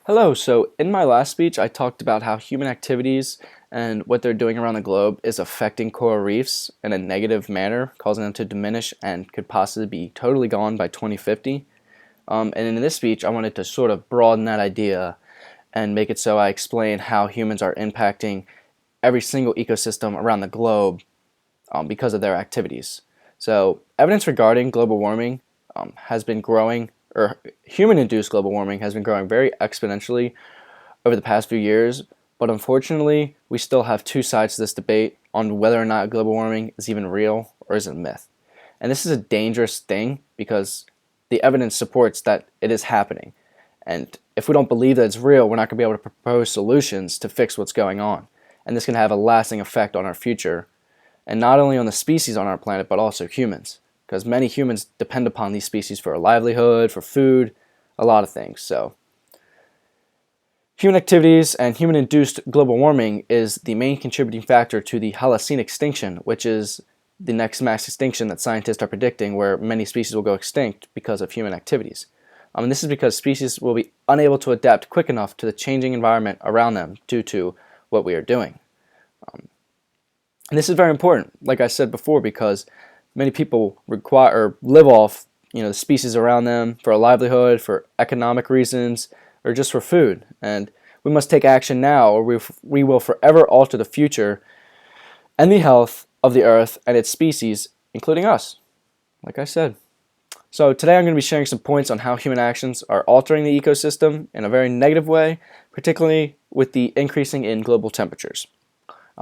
Hello, so in my last speech I talked about how human activities and what they're doing around the globe is affecting coral reefs in a negative manner, causing them to diminish and could possibly be totally gone by 2050. And in this speech I wanted to sort of broaden that idea and make it so I explain how humans are impacting every single ecosystem around the globe because of their activities. So evidence regarding global warming has been growing, or human-induced global warming has been growing very exponentially over the past few years, but unfortunately we still have two sides to this debate on whether or not global warming is even real or is it a myth. And this is a dangerous thing because the evidence supports that it is happening. And if we don't believe that it's real, we're not going to be able to propose solutions to fix what's going on. And this can have a lasting effect on our future, and not only on the species on our planet, but also humans, because many humans depend upon these species for a livelihood, for food, a lot of things. So human activities and human-induced global warming is the main contributing factor to the Holocene extinction, which is the next mass extinction that scientists are predicting, where many species will go extinct because of human activities. And this is because species will be unable to adapt quick enough to the changing environment around them due to what we are doing. And this is very important, like I said before, because many people require or live off the species around them for a livelihood, for economic reasons, or just for food. And we must take action now, or we will forever alter the future and the health of the Earth and its species, including us, like I said. So today I'm going to be sharing some points on how human actions are altering the ecosystem in a very negative way, particularly with the increasing in global temperatures.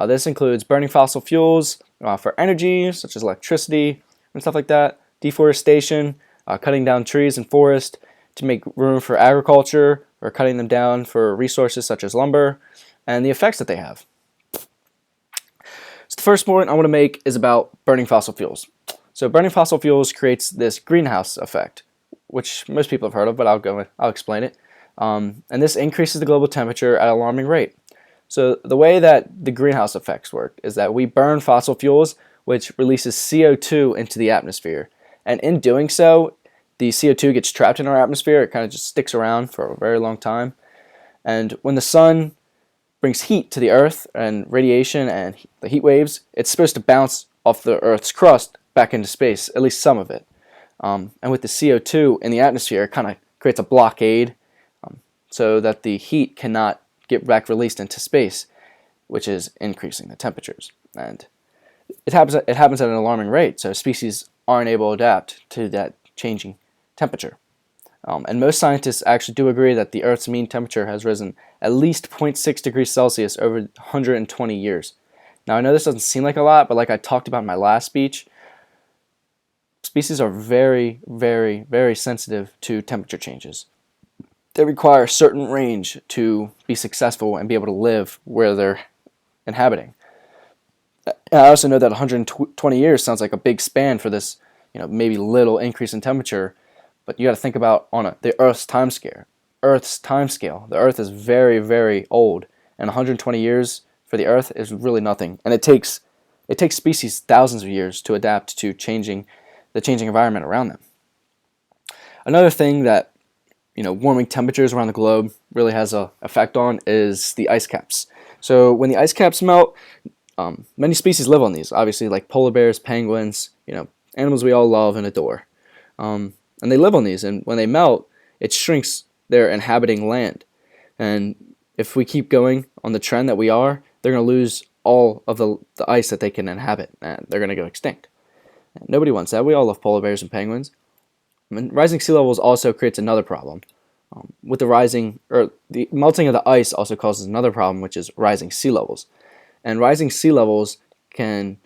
This includes burning fossil fuels for energy, such as electricity and stuff like that, deforestation, cutting down trees and forests to make room for agriculture, or cutting them down for resources such as lumber, and the effects that they have. So the first point I want to make is about burning fossil fuels. So burning fossil fuels creates this greenhouse effect, which most people have heard of, but I'll explain it. And this increases the global temperature at an alarming rate. So the way that the greenhouse effects work is that we burn fossil fuels, which releases CO2 into the atmosphere. And in doing so, the CO2 gets trapped in our atmosphere. It kind of just sticks around for a very long time. And when the sun brings heat to the Earth and radiation and the heat waves, it's supposed to bounce off the Earth's crust back into space, at least some of it. And with the CO2 in the atmosphere, it kind of creates a blockade so that the heat cannot get back released into space, which is increasing the temperatures. And it happens at an alarming rate, so species aren't able to adapt to that changing temperature. And most scientists actually do agree that the Earth's mean temperature has risen at least 0.6 degrees Celsius over 120 years. Now I know this doesn't seem like a lot, but like I talked about in my last speech, species are very, very, very sensitive to temperature changes. They require a certain range to be successful and be able to live where they're inhabiting. I also know that 120 years sounds like a big span for this, maybe little increase in temperature, but you got to think about on the Earth's time scale. The Earth is very, very old, and 120 years for the Earth is really nothing. And it takes species thousands of years to adapt to the changing environment around them. Another thing that warming temperatures around the globe really has an effect on is the ice caps. So when the ice caps melt, many species live on these, obviously, like polar bears, penguins, animals we all love and adore. And they live on these, and when they melt, it shrinks their inhabiting land. And if we keep going on the trend that we are, they're going to lose all of the ice that they can inhabit, and they're going to go extinct. And nobody wants that. We all love polar bears and penguins. And rising sea levels also creates another problem. With the melting of the ice also causes another problem, which is rising sea levels. And rising sea levels can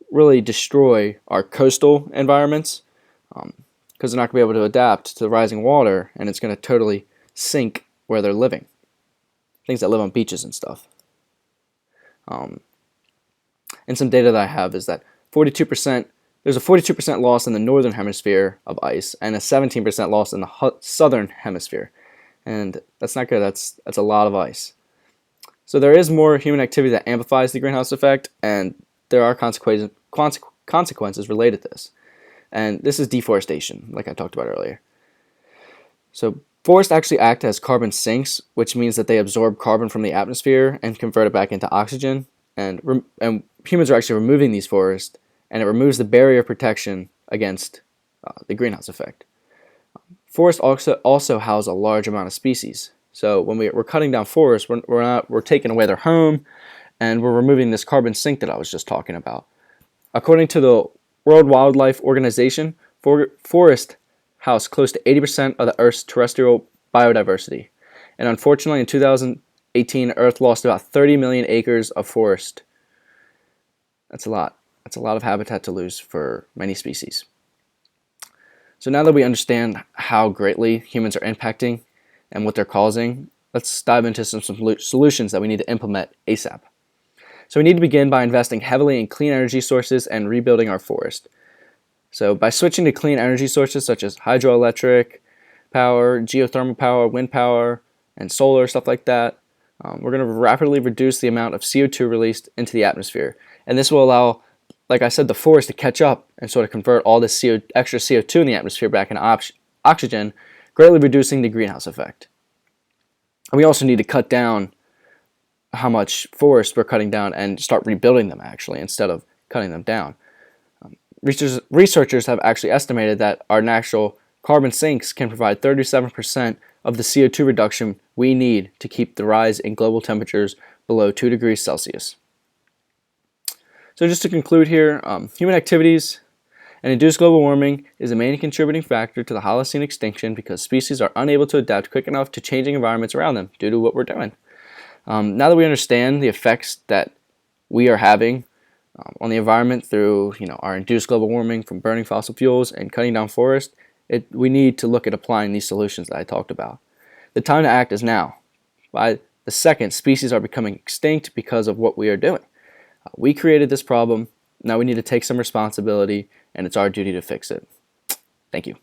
really destroy our coastal environments because they're not going to be able to adapt to the rising water, and it's going to totally sink where they're living. Things that live on beaches and stuff. And some data that I have is that there's a 42% loss in the northern hemisphere of ice and a 17% loss in the southern hemisphere. And that's not good. That's a lot of ice. So there is more human activity that amplifies the greenhouse effect, and there are consequences related to this. And this is deforestation, like I talked about earlier. So Forests actually act as carbon sinks, which means that they absorb carbon from the atmosphere and convert it back into oxygen. And humans are actually removing these forests, and it removes the barrier of protection against the greenhouse effect. Forests also house a large amount of species. So when we're cutting down forests, we're taking away their home, and we're removing this carbon sink that I was just talking about. According to the World Wildlife Organization, forests house close to 80% of the Earth's terrestrial biodiversity. And unfortunately, in 2018, Earth lost about 30 million acres of forest. That's a lot. That's a lot of habitat to lose for many species. So now that we understand how greatly humans are impacting and what they're causing, let's dive into some solutions that we need to implement ASAP. So we need to begin by investing heavily in clean energy sources and rebuilding our forest. So by switching to clean energy sources such as hydroelectric power, geothermal power, wind power, and solar, stuff like that, we're going to rapidly reduce the amount of CO2 released into the atmosphere. And this will allow, like I said, the forest to catch up and sort of convert all this extra CO2 in the atmosphere back into oxygen, greatly reducing the greenhouse effect. And we also need to cut down how much forest we're cutting down and start rebuilding them actually instead of cutting them down. Researchers have actually estimated that our natural carbon sinks can provide 37% of the CO2 reduction we need to keep the rise in global temperatures below 2 degrees Celsius. So just to conclude here, human activities and induced global warming is a main contributing factor to the Holocene extinction because species are unable to adapt quick enough to changing environments around them due to what we're doing. Now that we understand the effects that we are having on the environment through our induced global warming from burning fossil fuels and cutting down forests, we need to look at applying these solutions that I talked about. The time to act is now. By the second, species are becoming extinct because of what we are doing. We created this problem. Now we need to take some responsibility, and it's our duty to fix it. Thank you.